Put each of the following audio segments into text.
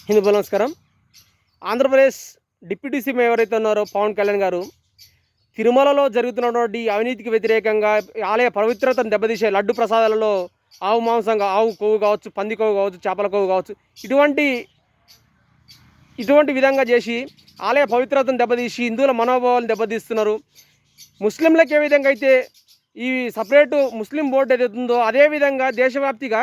హిందూ నమస్కారం. Andhra Pradesh deputy CM ఎవరైతే ఉన్నారో పవన్ కళ్యాణ్ గారు తిరుమలలో జరుగుతున్నటువంటి అవినీతికి వ్యతిరేకంగా ఆలయ పవిత్రతను దెబ్బతీసే లడ్డు ప్రసాదాలలో ఆవు మాంసంగా ఆవు కొవ్వు కావచ్చు, పంది కొవ్వు కావచ్చు, చేపల కొవ్వు కావచ్చు, ఇటువంటి ఇటువంటి విధంగా చేసి ఆలయ పవిత్రతను దెబ్బతీసి హిందువుల మనోభావాలను దెబ్బతీస్తున్నారు. ముస్లింలకు ఏ విధంగా అయితే ఈ సపరేటు ముస్లిం బోర్డు ఏదైతే ఉందో అదేవిధంగా దేశవ్యాప్తిగా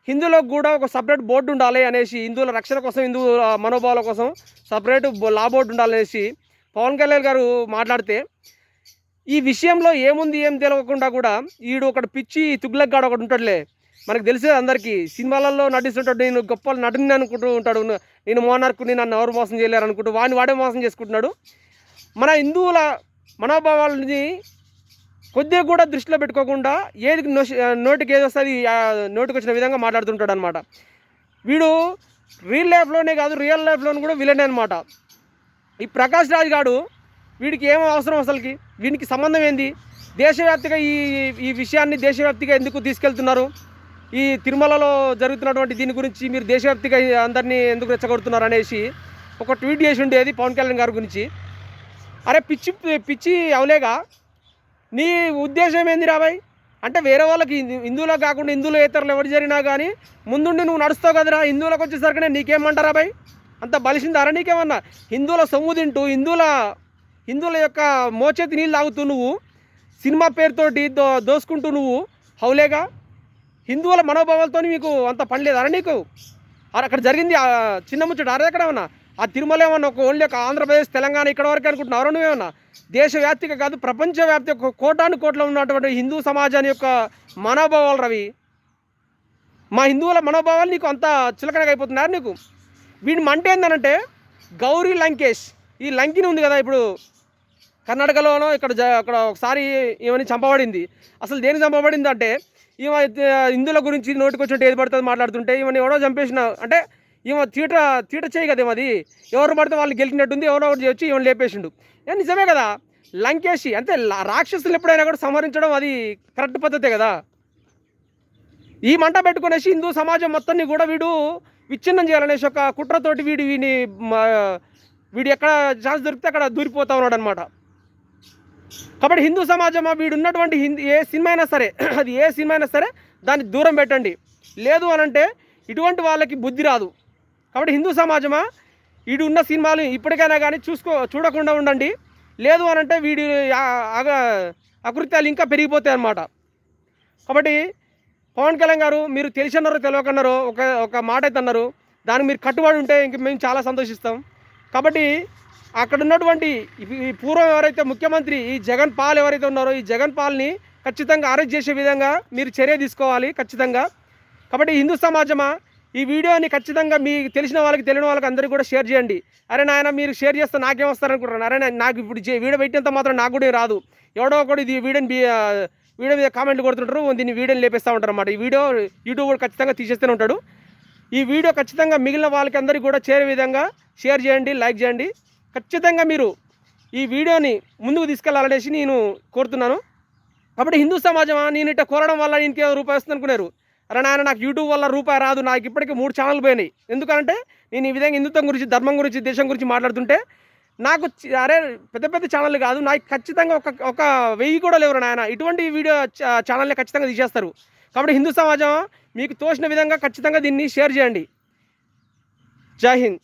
హిందువులకు కూడా ఒక సపరేట్ బోర్డు ఉండాలి అనేసి, హిందువుల రక్షణ కోసం, హిందువుల మనోభావాల కోసం సపరేటు లా బోర్డు ఉండాలనేసి పవన్ కళ్యాణ్ గారు మాట్లాడితే, ఈ విషయంలో ఏముంది ఏం తెలియకుండా కూడా ఈడు ఒకటి పిచ్చి తుగ్లక్ గాడు ఒకటి ఉంటాడులే, మనకు తెలిసేది అందరికీ, సినిమాలలో నటిస్తుంటాడు, నేను గొప్ప నటుని అనుకుంటూ ఉంటాడు, నేను మోనార్కుని, నన్ను ఎవరు మోసం చేయలేరు అనుకుంటూ వాడే మోసం చేసుకుంటున్నాడు. మన హిందువుల మనోభావాలని కొద్దిగా కూడా దృష్టిలో పెట్టుకోకుండా ఏది నోటికి ఏది వస్తుంది నోటికి వచ్చిన విధంగా మాట్లాడుతుంటాడు అనమాట. వీడు రియల్ లైఫ్లోనే కాదు, రియల్ లైఫ్లోనే కూడా విలనే అనమాట. ఈ ప్రకాష్ రాజ్ గాడు వీడికి ఏమో అవసరం, అసలుకి వీనికి సంబంధం ఏంది? దేశవ్యాప్తిగా ఈ విషయాన్ని దేశవ్యాప్తిగా ఎందుకు తీసుకెళ్తున్నారు? ఈ తిరుమలలో జరుగుతున్నటువంటి దీని గురించి మీరు దేశవ్యాప్తిగా అందరినీ ఎందుకు రెచ్చగొడుతున్నారు అనేసి ఒక ట్వీట్ చేసి ఉండేది పవన్ కళ్యాణ్ గారి గురించి. అరే పిచ్చి పిచ్చి అవలేగా, నీ ఉద్దేశం ఏంది రాబాయ్? అంటే వేరే వాళ్ళకి హిందువులకు కాకుండా హిందువులు ఇతరులు ఎవరు జరిగినా కానీ ముందుండి నువ్వు నడుస్తావు కదరా, హిందువులకు వచ్చేసరికి నీకేమంటారా బాయ్? అంత బలిసిందారా నీకేమన్నా? హిందువుల సొమ్ము తింటూ హిందువుల యొక్క మోచేతి నీళ్ళు తాగుతూ నువ్వు సినిమా పేరుతోటి దోసుకుంటూ నువ్వు హౌలేగా. హిందువుల మనోభావాలతో మీకు అంత పనిలేదారా నీకు? అక్కడ జరిగింది చిన్న ముచ్చట అరే ఎక్కడ ఏమన్నా? ఆ తిరుమల ఏమన్నా ఒక ఓన్లీ ఒక ఆంధ్రప్రదేశ్ తెలంగాణ ఇక్కడ వరకు అనుకుంటున్నారా నువ్వేమన్నా? దేశవ్యాప్తిగా కాదు, ప్రపంచవ్యాప్తి ఒక కోటాను కోట్ల ఉన్నటువంటి హిందూ సమాజాన్ని యొక్క మనోభావాలు రవి. మా హిందువుల మనోభావాలు నీకు అంత చులకనగా అయిపోతున్నారు నీకు. వీడి మంట ఏందనంటే గౌరీ లంకేష్, ఈ లంకిని ఉంది కదా ఇప్పుడు కర్ణాటకలోనో అక్కడ ఒకసారి ఈమెని చంపబడింది. అసలు దేనికి చంపబడింది అంటే, ఈమె హిందువుల గురించి నోటికి వచ్చినట్టు ఏది పడుతుంది మాట్లాడుతుంటే ఈమెను ఎవడో చంపేసిన అంటే ఈమె తీట చేయి కదా అది, ఎవరు పడితే వాళ్ళు గెలిచినట్టుంది, ఎవరో ఒకటి వచ్చి ఈమెను లేపేసిండు. నిజమే కదా, లంకేషి అంతే. రాక్షసులు ఎప్పుడైనా కూడా సంహరించడం అది కరెక్ట్ పద్ధతే కదా. ఈ మంట పెట్టుకునేసి హిందూ సమాజం మొత్తాన్ని కూడా వీడు విచ్ఛిన్నం చేయాలనేసి ఒక కుట్రతోటి వీడు ఎక్కడ ఛాన్స్ దొరికితే అక్కడ దూరిపోతా ఉన్నాడు అనమాట. కాబట్టి హిందూ సమాజమా, వీడు ఉన్నటువంటి ఏ సినిమా అయినా సరే అది ఏ సినిమా అయినా సరే దాన్ని దూరం పెట్టండి, లేదు అనంటే ఇటువంటి వాళ్ళకి బుద్ధి రాదు. కాబట్టి హిందూ సమాజమా, వీడు ఉన్న సినిమాలు ఇప్పటికైనా కానీ చూడకుండా ఉండండి, లేదు అనంటే వీడి అకృత్యాలు ఇంకా పెరిగిపోతాయి అన్నమాట. కాబట్టి పవన్ కళ్యాణ్ గారు, మీరు తెలిసినారో తెలియకన్నారో ఒక మాట అయితే అన్నారు, దానికి మీరు కట్టుబడి ఉంటే ఇంక మేము చాలా సంతోషిస్తాం. కాబట్టి అక్కడ ఉన్నటువంటి ఈ పూర్వం ఎవరైతే ముఖ్యమంత్రి ఈ జగన్ పాల్ ఎవరైతే ఉన్నారో, ఈ జగన్ పాల్ని ఖచ్చితంగా అరెస్ట్ చేసే విధంగా మీరు చర్య తీసుకోవాలి ఖచ్చితంగా. కాబట్టి హిందూ సమాజమా, ఈ వీడియోని ఖచ్చితంగా మీకు తెలిసిన వాళ్ళకి, తెలియని వాళ్ళకి అందరికీ కూడా షేర్ చేయండి. అరే నాయన, మీరు షేర్ చేస్తే నాకేం వస్తారనుకుంటున్నాను? అరే నాకు ఇప్పుడు వీడియో పెట్టినంత మాత్రం నాకు కూడా రాదు. ఎవడో ఒకటి ఇది వీడియో మీద కామెంట్లు కొడుతుంటారు, దీన్ని వీడియోని లేపేస్తూ ఉంటారు అన్నమాట. ఈ వీడియో యూట్యూబ్ కూడా ఖచ్చితంగా తీసేస్తూనే ఉంటాడు. ఈ వీడియో ఖచ్చితంగా మిగిలిన వాళ్ళకి అందరికీ కూడా చేరే విధంగా షేర్ చేయండి, లైక్ చేయండి. ఖచ్చితంగా మీరు ఈ వీడియోని ముందుకు తీసుకెళ్లాలనేసి నేను కోరుతున్నాను. కాబట్టి హిందూ సమాజమా, నేను ఇట్లా కోరడం వల్ల ఇంకేదో రూపాయి వస్తుంది అనుకున్నారు. అరే నాయన, నాకు యూట్యూబ్ వల్ల రూపాయి రాదు, నాకు ఇప్పటికీ 3 ఛానల్ పోయినాయి. ఎందుకంటే నేను ఈ విధంగా హిందుత్వం గురించి, ధర్మం గురించి, దేశం గురించి మాట్లాడుతుంటే నాకు అరే పెద్ద పెద్ద ఛానల్ కాదు, నాకు ఖచ్చితంగా ఒక 1000 కూడా లేవు నాయన. ఇటువంటి వీడియో ఛానల్ని ఖచ్చితంగా తీసేస్తారు. కాబట్టి హిందూ సమాజం, మీకు తోచిన విధంగా ఖచ్చితంగా దీన్ని షేర్ చేయండి. జై హింద్.